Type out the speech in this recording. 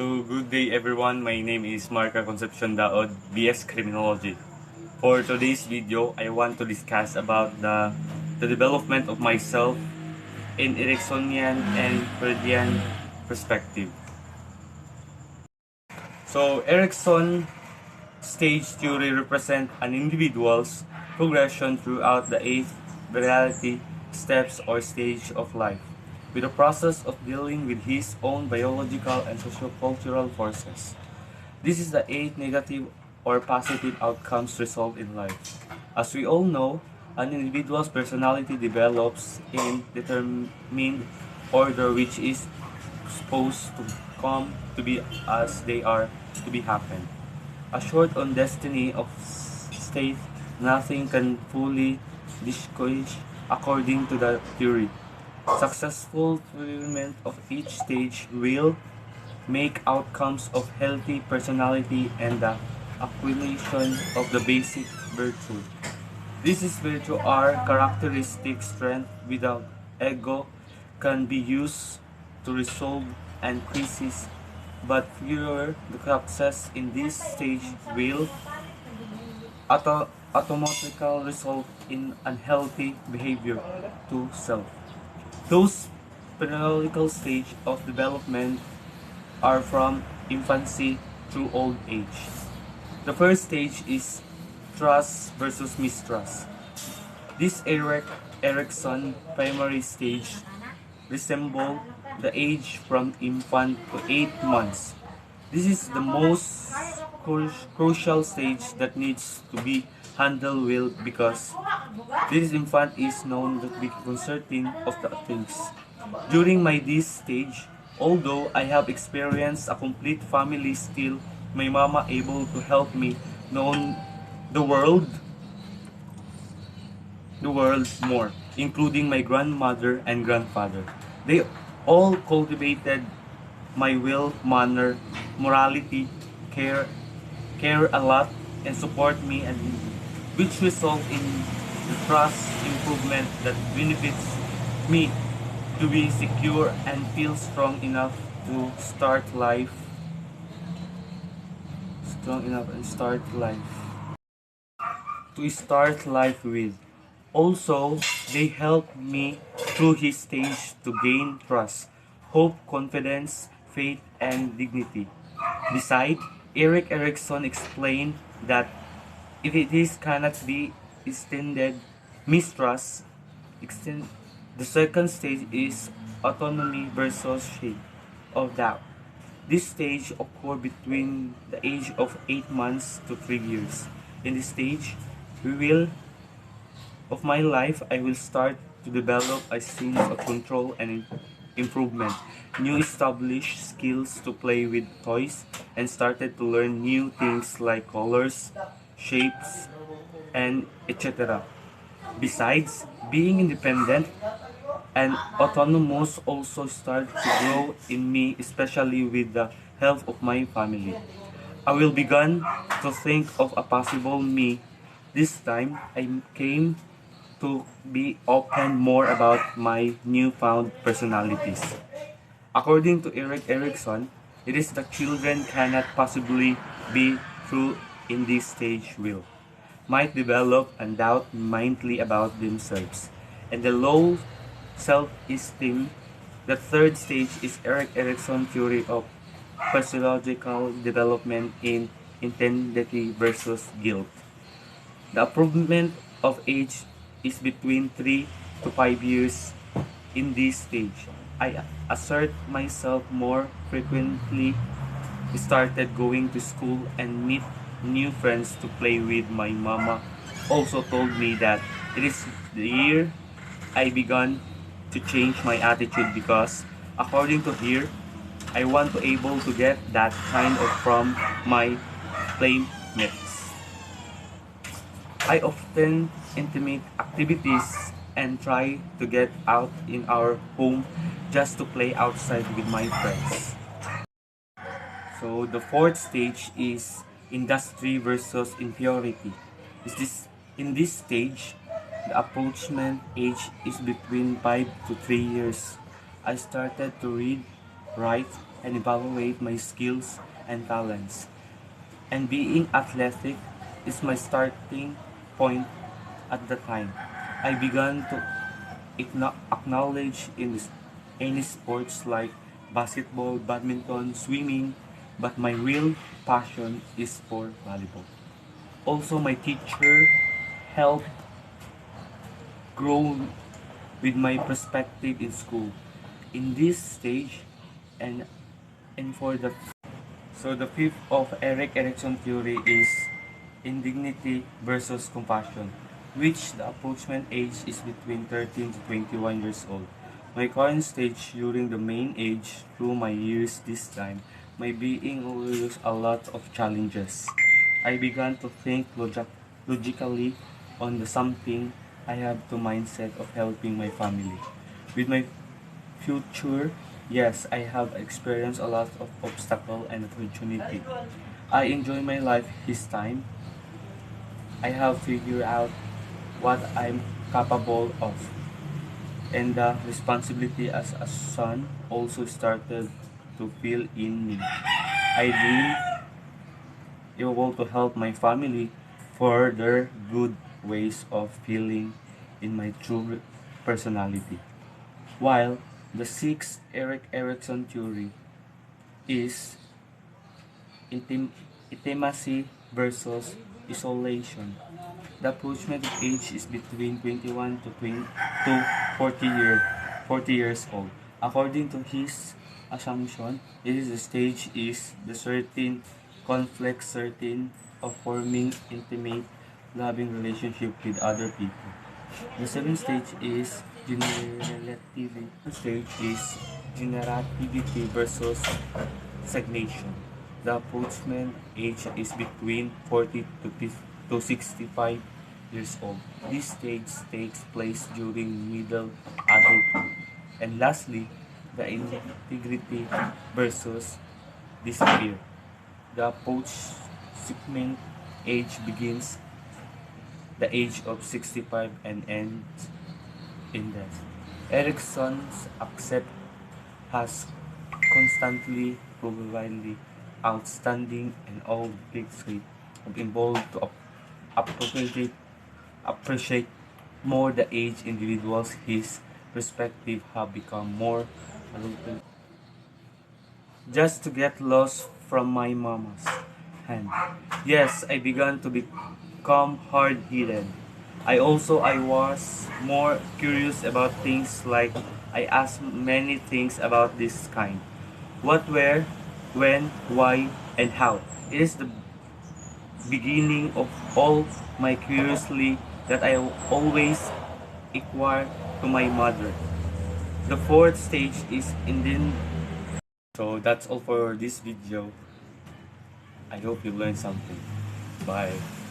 So, good day everyone. My name is Marca Concepcion Daod, BS Criminology. For today's video, I want to discuss about the development of myself in Ericksonian and Freudian perspective. So, Erikson stage theory represent an individual's progression throughout the eight reality steps or stage of life, with the process of dealing with his own biological and sociocultural forces. This is the eight negative or positive outcomes resolved in life. As we all know, an individual's personality develops in determined order which is supposed to come to be as they are to be happen. A short on destiny of state, nothing can fully distinguish according to the theory. Successful fulfillment of each stage will make outcomes of healthy personality and the accumulation of the basic virtue. This is virtue are characteristic strength without ego can be used to resolve and crisis, but fewer the success in this stage will automatically result in unhealthy behavior to self. Those pedagogical stage of development are from infancy through old age. The first stage is trust versus mistrust. This Erikson primary stage resemble the age from infant to 8 months. This is the most crucial stage that needs to be handled well because this infant is known to be concerning of the things. During my this stage, although I have experienced a complete family still, my mama able to help me know the world the world more, including my grandmother and grandfather. They all cultivated my will, manner, morality, care, care a lot, and support me, and which result in the trust improvement that benefits me to be secure and feel strong enough and start life with. Also, they help me through his stage to gain trust, hope, confidence, faith, and dignity. Besides, Eric Erikson explained that if it is cannot be extended mistrust, extend, the second stage is autonomy versus shape of doubt. This stage occurs between the age of 8 months to 3 years. In this stage, we will of my life, I will start to develop a sense of control and improvement, new established skills to play with toys, and started to learn new things like colors, shapes, and etc. Besides, being independent and autonomous also started to grow in me, especially with the help of my family. I will begin to think of a possible me. This time, I came to be open more about my newfound personalities. According to Eric Erikson, it is that children cannot possibly be true in this stage will, might develop and doubt mindly about themselves, and the low self-esteem. The third stage is Eric Erikson theory of physiological development in identity versus guilt. The improvement of age is between 3 to 5 years in this stage. I assert myself more frequently, started going to school and meet new friends to play with. My mama also told me that it is the year I began to change my attitude because according to her, I want to able to get that kind of from my playmates. I often intimate activities and try to get out in our home just to play outside with my friends. So the fourth stage is industry versus inferiority. Is this in this stage the approachment age is between 5 to 3 years. I started to read, write, and evaluate my skills and talents. And being athletic is my starting point at the time. I began to acknowledge in any sports like basketball, badminton, swimming, but my real passion is for volleyball. Also, my teacher helped grow with my perspective in school. In this stage, and and for the so the fifth of Erik Erikson theory is indignity versus compassion, which the approachment age is between 13 to 21 years old. My current stage during the main age through my years this time, my being always a lot of challenges. I began to think logically on the something I have the mindset of helping my family. With my future, yes, I have experienced a lot of obstacle and opportunity. I enjoy my life this time. I have figured out what I'm capable of. And the responsibility as a son also started to feel in me. I dream able to help my family further good ways of feeling in my true personality. While the sixth Erik Erikson theory is intimacy versus isolation. The approachment age is between 21 to 40 years old. According to his assumption, it is the stage is the certain conflict certain of forming intimate loving relationship with other people. The seventh stage is generativity. The stage is generativity versus stagnation. The approachment age is between 40 to 65 years old. This stage takes place during middle adulthood. And lastly, the integrity versus disappear. The approachment age begins the age of 65 and ends in death. Erickson's accept has constantly provided outstanding and all big trait of involved to appropriate appreciate more the age individuals his perspective have become more adult. Just to get lost from my mama's hand. Yes, I began to become hard-headed. I was more curious about things like I asked many things about this kind. What, where, when, why, and how. It is the beginning of all my curiosity that I always inquire to my mother. The fourth stage is Indian. So that's all for this video. I hope you learned something. Bye.